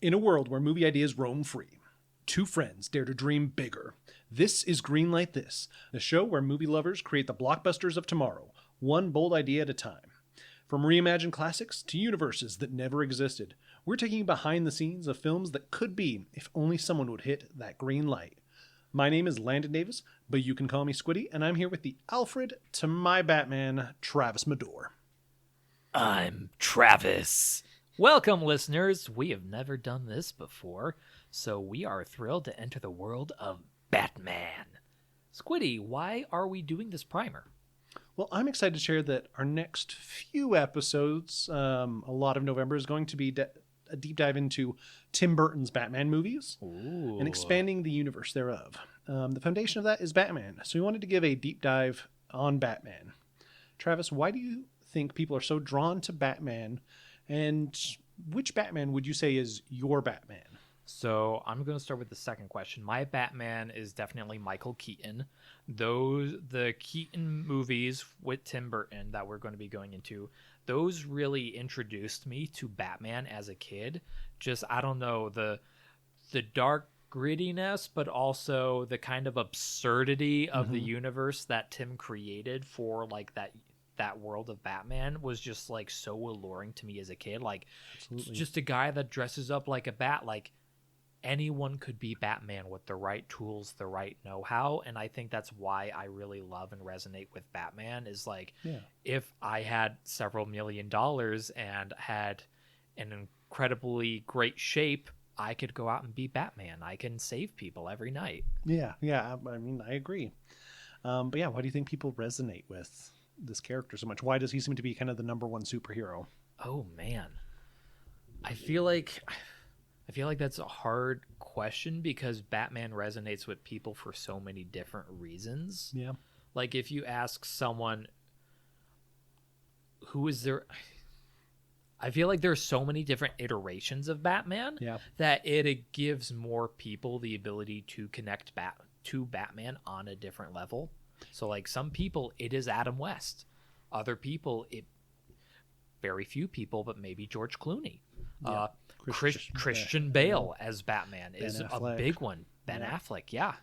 In a world where movie ideas roam free, two friends dare to dream bigger. This is Greenlight This, the show where movie lovers create the blockbusters of tomorrow, one bold idea at a time. From reimagined classics to universes that never existed, we're taking you behind the scenes of films that could be if only someone would hit that green light. My name is Landon Davis, but you can call me Squiddy, and I'm here with the Alfred to my Batman, Travis Mador. I'm Travis. Welcome, listeners. We have never done this before, so we are thrilled to enter the world of Batman. Squiddy, why are we doing this primer? Well, I'm excited to share that our next few episodes, a lot of November, is going to be a deep dive into Tim Burton's Batman movies and expanding the universe thereof. The foundation of that is Batman, so we wanted to give a deep dive on Batman. Travis, why do you think people are so drawn to Batman, and which Batman would you say is your Batman? So I'm going to start with the second question. My Batman is definitely Michael Keaton. The Keaton movies with Tim Burton that we're going to be going into, those really introduced me to Batman as a kid. Just, I don't know, the dark grittiness, but also the kind of absurdity of the universe that Tim created for like that world of Batman was just like so alluring to me as a kid. Like, Absolutely. just a guy that dresses up like a bat. Like, anyone could be Batman with the right tools, the right know-how. And I think that's why I really love and resonate with Batman is like, if I had several $1 million and had an incredibly great shape, I could go out and be Batman. I can save people every night. Yeah. I mean, I agree. But yeah, why do you think people resonate with this character so much? Why does he seem to be kind of the number one superhero? Oh man, I feel like that's a hard question because Batman resonates with people for so many different reasons. Yeah. Like if you ask someone who is there, I feel like there's so many different iterations of Batman that it gives more people the ability to connect to Batman on a different level. So like some people, it is Adam West. Other people, very few people, but maybe George Clooney. Yeah. Christian Bale as Batman is a big one. Ben Affleck, yeah.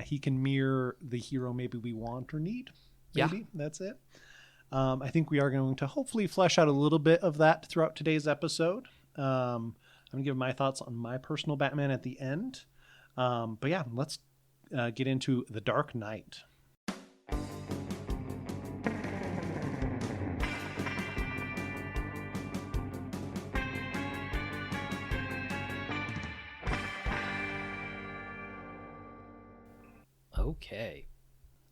He can mirror the hero maybe we want or need. Maybe that's it. I think we are going to hopefully flesh out a little bit of that throughout today's episode. I'm going to give my thoughts on my personal Batman at the end. But yeah, let's get into The Dark Knight. Okay.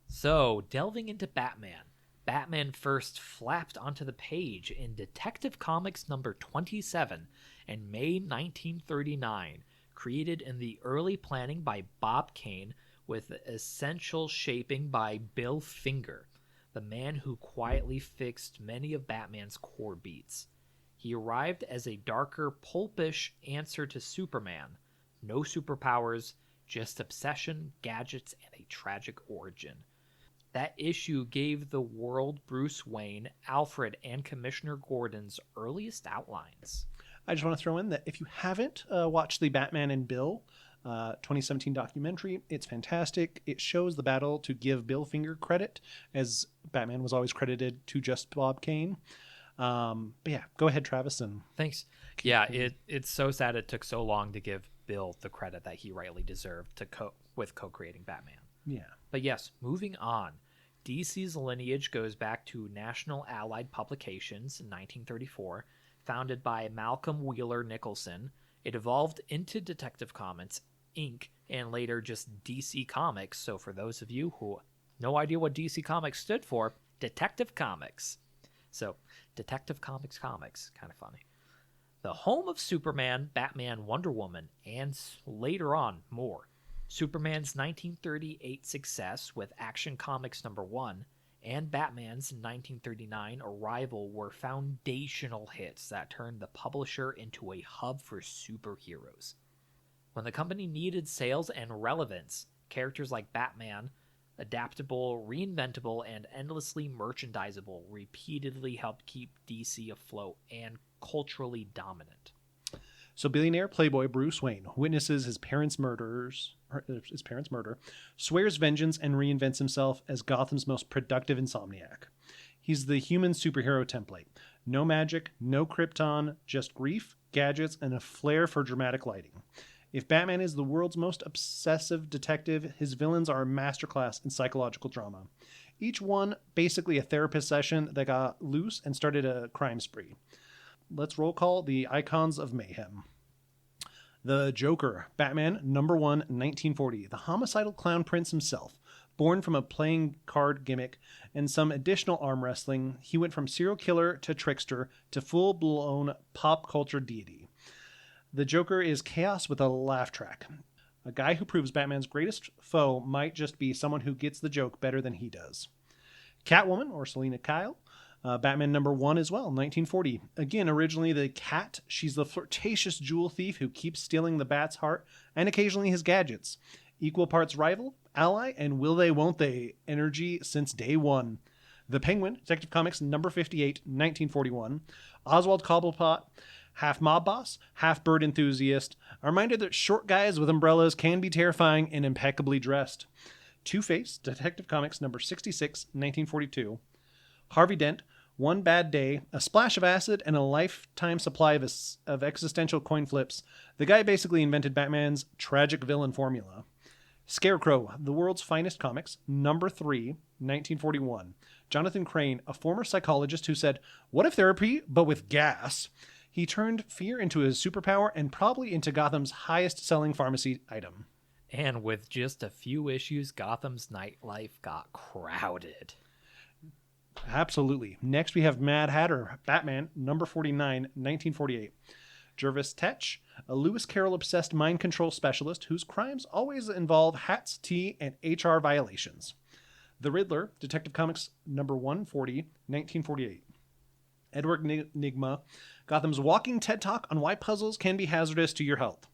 So, delving into Batman. Batman first flapped onto the page in Detective Comics number 27 in May 1939, created in the early planning by Bob Kane with essential shaping by Bill Finger, the man who quietly fixed many of Batman's core beats. He arrived as a darker, pulpish answer to Superman. No superpowers, just obsession, gadgets, and a tragic origin. That issue gave the world Bruce Wayne, Alfred, and Commissioner Gordon's earliest outlines. I just want to throw in that if you haven't watched the Batman and Bill 2017 documentary, it's fantastic. It shows the battle to give Bill Finger credit, as Batman was always credited to just Bob Kane. But yeah, go ahead, Travis. And thanks. Yeah, it's so sad it took so long to give Bill the credit that he rightly deserved with co-creating Batman. Yeah. But yes, moving on. DC's lineage goes back to National Allied Publications in 1934, founded by Malcolm Wheeler Nicholson. It evolved into Detective Comics, Inc., and later just DC Comics. So for those of you who no idea what DC Comics stood for, Detective Comics. So Detective Comics, kind of funny. The home of Superman, Batman, Wonder Woman, and later on more. Superman's 1938 success with Action Comics number 1 and Batman's 1939 arrival were foundational hits that turned the publisher into a hub for superheroes. When the company needed sales and relevance, characters like Batman, adaptable, reinventable, and endlessly merchandisable, repeatedly helped keep DC afloat and culturally dominant. So billionaire playboy Bruce Wayne witnesses his parents' murder, swears vengeance, and reinvents himself as Gotham's most productive insomniac. He's the human superhero template. No magic, no Krypton, just grief, gadgets, and a flair for dramatic lighting. If Batman is the world's most obsessive detective, his villains are a masterclass in psychological drama. Each one basically a therapist session that got loose and started a crime spree. Let's roll call the icons of mayhem. The Joker, Batman, number 1, 1940. The homicidal clown prince himself. Born from a playing card gimmick and some additional arm wrestling, he went from serial killer to trickster to full-blown pop culture deity. The Joker is chaos with a laugh track. A guy who proves Batman's greatest foe might just be someone who gets the joke better than he does. Catwoman, or Selina Kyle, Batman number 1 as well, 1940. Again, originally the Cat, she's the flirtatious jewel thief who keeps stealing the Bat's heart and occasionally his gadgets. Equal parts rival, ally, and will they, won't they energy since day one. The Penguin, Detective Comics number 58, 1941. Oswald Cobblepot, half mob boss, half bird enthusiast. A reminder that short guys with umbrellas can be terrifying and impeccably dressed. Two-Face, Detective Comics number 66, 1942. Harvey Dent, One Bad Day, a splash of acid, and a lifetime supply of existential coin flips. The guy basically invented Batman's tragic villain formula. Scarecrow, The World's Finest Comics, number 3, 1941. Jonathan Crane, a former psychologist who said, "What if therapy, but with gas?" He turned fear into his superpower and probably into Gotham's highest-selling pharmacy item. And with just a few issues, Gotham's nightlife got crowded. Absolutely. Next, we have Mad Hatter, Batman, number 49, 1948. Jervis Tetch, a Lewis Carroll-obsessed mind control specialist whose crimes always involve hats, tea, and HR violations. The Riddler, Detective Comics number 140, 1948. Edward Nygma, Gotham's walking TED Talk on why puzzles can be hazardous to your health.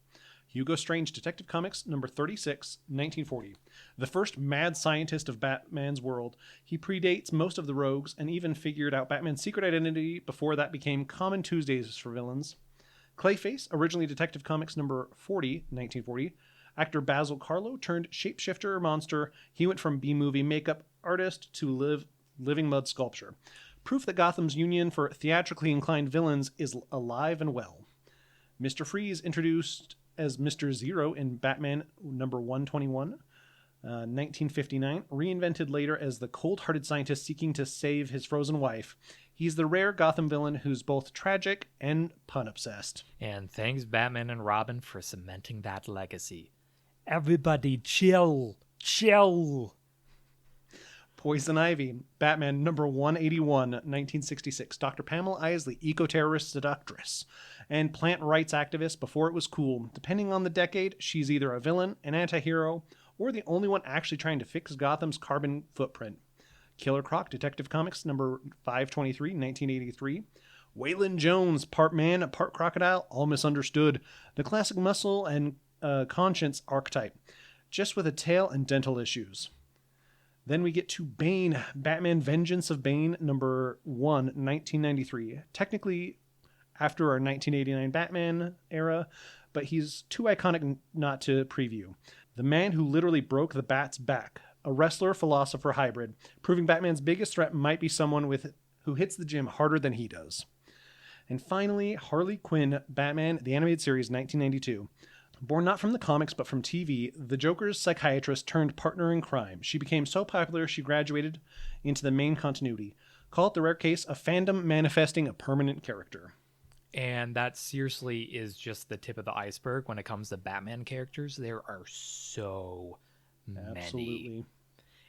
Hugo Strange, Detective Comics number 36, 1940. The first mad scientist of Batman's world, he predates most of the rogues and even figured out Batman's secret identity before that became common Tuesdays for villains. Clayface, originally Detective Comics number 40, 1940. Actor Basil Carlo turned shapeshifter monster. He went from B-movie makeup artist to living mud sculpture. Proof that Gotham's union for theatrically inclined villains is alive and well. Mr. Freeze, introduced as Mr. Zero in Batman number 121, 1959, reinvented later as the cold-hearted scientist seeking to save his frozen wife. He's the rare Gotham villain who's both tragic and pun-obsessed. And thanks Batman and Robin for cementing that legacy. Everybody chill. Chill. Poison Ivy, Batman number 181, 1966. Dr. Pamela Isley, eco-terrorist seductress and plant rights activist before it was cool. Depending on the decade, she's either a villain, an anti-hero, or the only one actually trying to fix Gotham's carbon footprint. Killer Croc, Detective Comics number 523, 1983. Waylon Jones, part man, part crocodile, all misunderstood. The classic muscle and conscience archetype, just with a tail and dental issues. Then we get to Bane, Batman Vengeance of Bane, number 1, 1993. Technically after our 1989 Batman era, but he's too iconic not to preview. The man who literally broke the Bat's back, a wrestler-philosopher hybrid, proving Batman's biggest threat might be someone who hits the gym harder than he does. And finally, Harley Quinn, Batman, the Animated Series, 1992. Born not from the comics but from TV, the Joker's psychiatrist turned partner in crime. She became so popular she graduated into the main continuity. Call it the rare case of fandom manifesting a permanent character. And that seriously is just the tip of the iceberg when it comes to Batman characters. There are so many. Absolutely.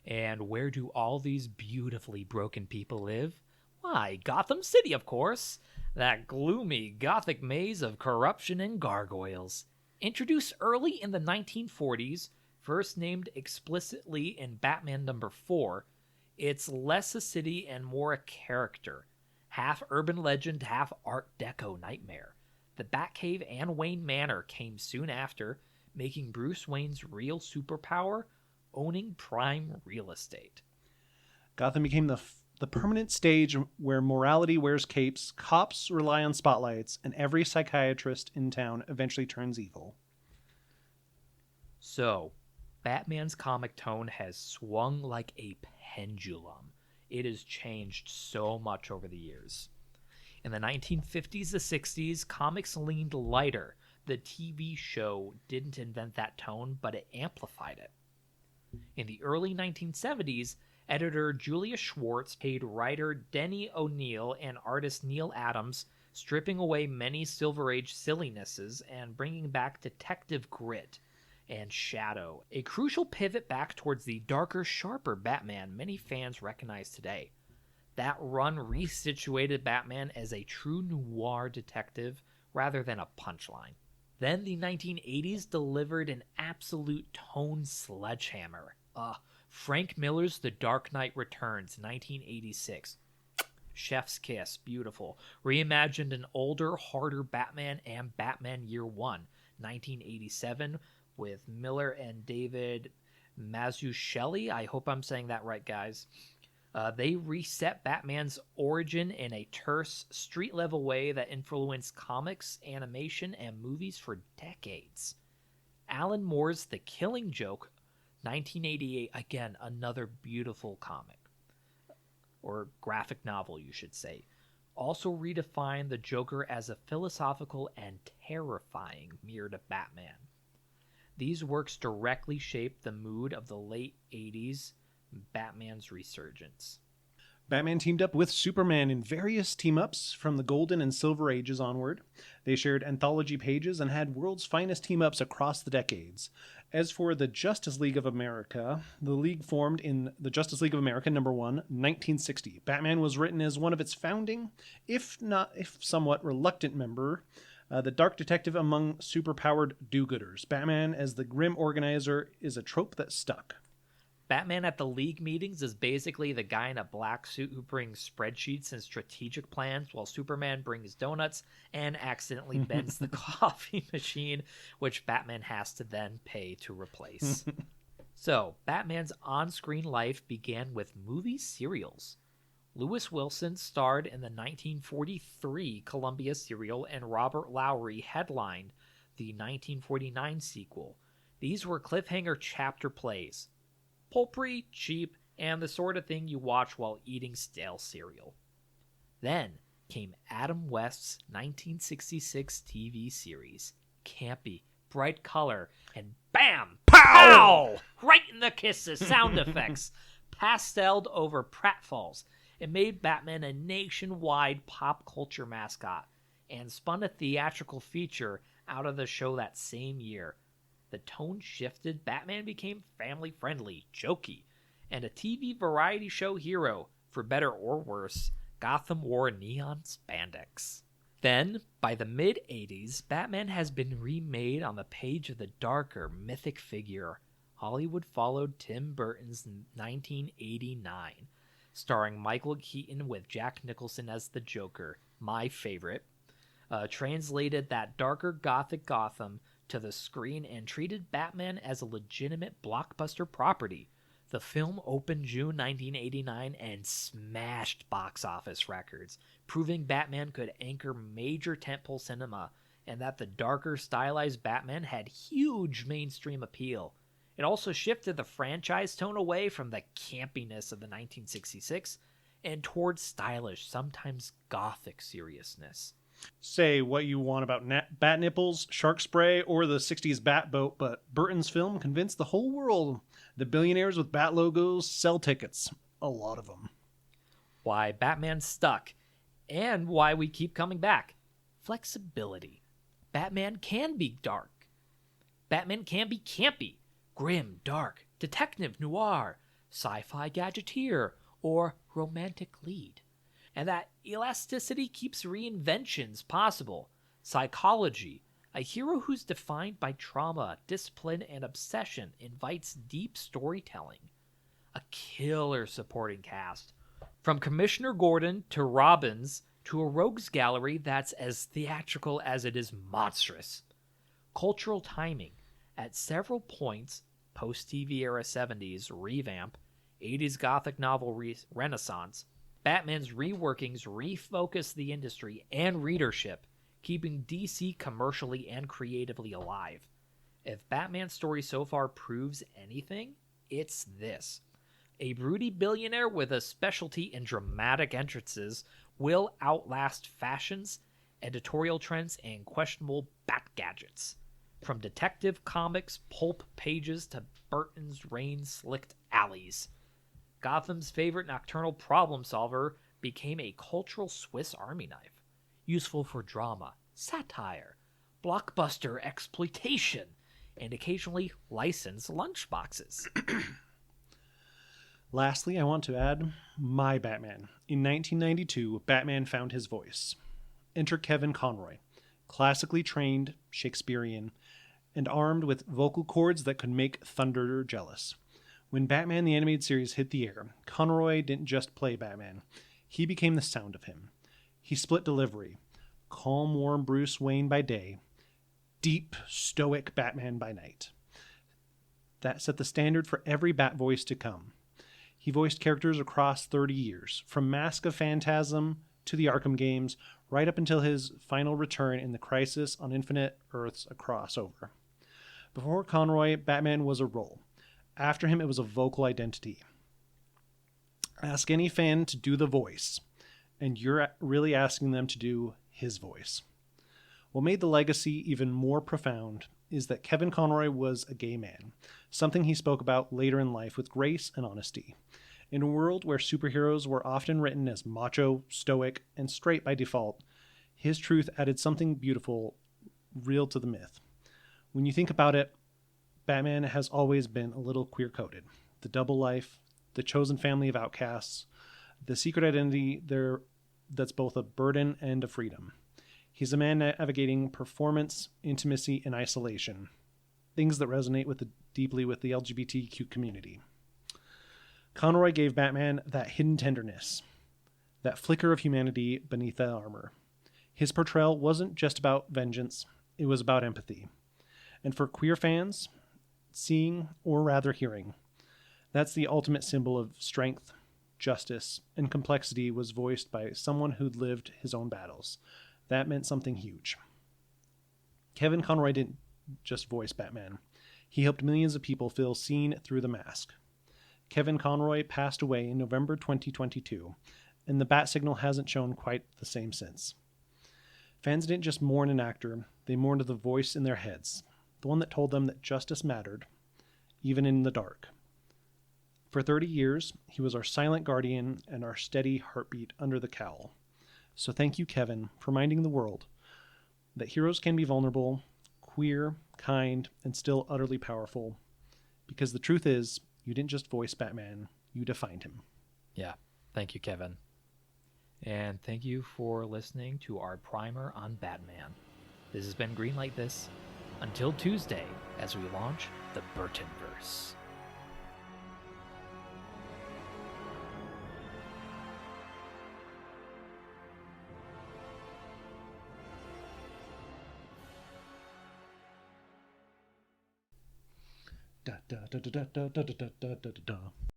And where do all these beautifully broken people live? Why, Gotham City, of course. That gloomy gothic maze of corruption and gargoyles. Introduced early in the 1940s, first named explicitly in Batman number 4, it's less a city and more a character. Half urban legend, half Art Deco nightmare. The Batcave and Wayne Manor came soon after, making Bruce Wayne's real superpower owning prime real estate. Gotham became the the permanent stage where morality wears capes, cops rely on spotlights, and every psychiatrist in town eventually turns evil. So, Batman's comic tone has swung like a pendulum. It has changed so much over the years. In the 1950s to 60s, comics leaned lighter. The TV show didn't invent that tone, but it amplified it. In the early 1970s, editor Julia Schwartz paid writer Denny O'Neil and artist Neil Adams, stripping away many Silver Age sillinesses and bringing back detective grit and shadow, a crucial pivot back towards the darker, sharper Batman many fans recognize today. That run resituated Batman as a true noir detective rather than a punchline. Then the 1980s delivered an absolute tone sledgehammer. Frank Miller's The Dark Knight Returns, 1986. Chef's kiss, beautiful. Reimagined an older, harder Batman and Batman Year One, 1987, with Miller and David Mazzucchelli. I hope I'm saying that right, guys. They reset Batman's origin in a terse, street-level way that influenced comics, animation, and movies for decades. Alan Moore's The Killing Joke, 1988, again, another beautiful comic. Or graphic novel, you should say. Also redefined the Joker as a philosophical and terrifying mirror to Batman. These works directly shaped the mood of the late 80s Batman's resurgence. Batman teamed up with Superman in various team-ups from the Golden and Silver Ages onward. They shared anthology pages and had world's finest team-ups across the decades. As for the Justice League of America, the league formed in the Justice League of America #1, 1960. Batman was written as one of its founding, if somewhat reluctant member, the dark detective among superpowered do-gooders. Batman as the grim organizer is a trope that stuck. Batman at the League meetings is basically the guy in a black suit who brings spreadsheets and strategic plans, while Superman brings donuts and accidentally bends the coffee machine, which Batman has to then pay to replace. So, Batman's on-screen life began with movie serials. Lewis Wilson starred in the 1943 Columbia serial, and Robert Lowry headlined the 1949 sequel. These were cliffhanger chapter plays. Pulpy, cheap, and the sort of thing you watch while eating stale cereal. Then came Adam West's 1966 TV series. Campy, bright color, and bam! Pow! Right in the kisses, sound effects. Pasteled over pratfalls. It made Batman a nationwide pop culture mascot, and spun a theatrical feature out of the show that same year. The tone shifted, Batman became family-friendly, jokey, and a TV variety show hero. For better or worse, Gotham wore neon spandex. Then, by the mid-80s, Batman has been remade on the page of the darker, mythic figure. Hollywood followed Tim Burton's 1989, starring Michael Keaton with Jack Nicholson as the Joker, my favorite, translated that darker gothic Gotham to the screen and treated Batman as a legitimate blockbuster property. The film opened June 1989 and smashed box office records, proving Batman could anchor major tentpole cinema and that the darker, stylized Batman had huge mainstream appeal. It also shifted the franchise tone away from the campiness of the 1966 and towards stylish, sometimes gothic seriousness. Say what you want about bat nipples, shark spray, or the 60s bat boat, but Burton's film convinced the whole world the billionaires with bat logos sell tickets. A lot of them. Why Batman stuck, and why we keep coming back. Flexibility. Batman can be dark. Batman can be campy, grim, dark, detective noir, sci-fi gadgeteer, or romantic lead. And that elasticity keeps reinventions possible. Psychology, a hero who's defined by trauma, discipline, and obsession, invites deep storytelling. A killer supporting cast. From Commissioner Gordon to Robbins to a rogues gallery that's as theatrical as it is monstrous. Cultural timing. At several points, post-TV era 70s revamp, 80s gothic novel renaissance, Batman's reworkings refocus the industry and readership, keeping DC commercially and creatively alive. If Batman's story so far proves anything, it's this. A broody billionaire with a specialty in dramatic entrances will outlast fashions, editorial trends, and questionable bat gadgets. From Detective Comics' pulp pages to Burton's rain-slicked alleys. Gotham's favorite nocturnal problem solver became a cultural Swiss Army knife, useful for drama, satire, blockbuster exploitation, and occasionally licensed lunchboxes. Lastly, I want to add my Batman. In 1992, Batman found his voice. Enter Kevin Conroy, classically trained, Shakespearean, and armed with vocal cords that could make thunder jealous. When Batman the Animated Series hit the air, Conroy didn't just play Batman. He became the sound of him. He split delivery. Calm, warm Bruce Wayne by day. Deep, stoic Batman by night. That set the standard for every Bat voice to come. He voiced characters across 30 years, from Mask of Phantasm to the Arkham games, right up until his final return in the Crisis on Infinite Earths, a crossover. Before Conroy, Batman was a role. After him, it was a vocal identity. Ask any fan to do the voice, and you're really asking them to do his voice. What made the legacy even more profound is that Kevin Conroy was a gay man, something he spoke about later in life with grace and honesty. In a world where superheroes were often written as macho, stoic, and straight by default, his truth added something beautiful, real to the myth. When you think about it, Batman has always been a little queer-coded. The double life, the chosen family of outcasts, the secret identity there that's both a burden and a freedom. He's a man navigating performance, intimacy, and isolation, things that resonate deeply with the LGBTQ community. Conroy gave Batman that hidden tenderness, that flicker of humanity beneath the armor. His portrayal wasn't just about vengeance, it was about empathy. And for queer fans, seeing, or rather hearing, that's the ultimate symbol of strength, justice, and complexity was voiced by someone who'd lived his own battles. That meant something huge. Kevin Conroy didn't just voice Batman. He helped millions of people feel seen through the mask. Kevin Conroy passed away in November 2022, and the bat signal hasn't shown quite the same since. Fans didn't just mourn an actor, they mourned the voice in their heads, the one that told them that justice mattered, even in the dark. For 30 years, he was our silent guardian and our steady heartbeat under the cowl. So thank you, Kevin, for reminding the world that heroes can be vulnerable, queer, kind, and still utterly powerful. Because the truth is, you didn't just voice Batman, you defined him. Yeah, thank you, Kevin. And thank you for listening to our primer on Batman. This has been Greenlight This. Until Tuesday, as we launch the Burtonverse. Da da da da da da da da da da da.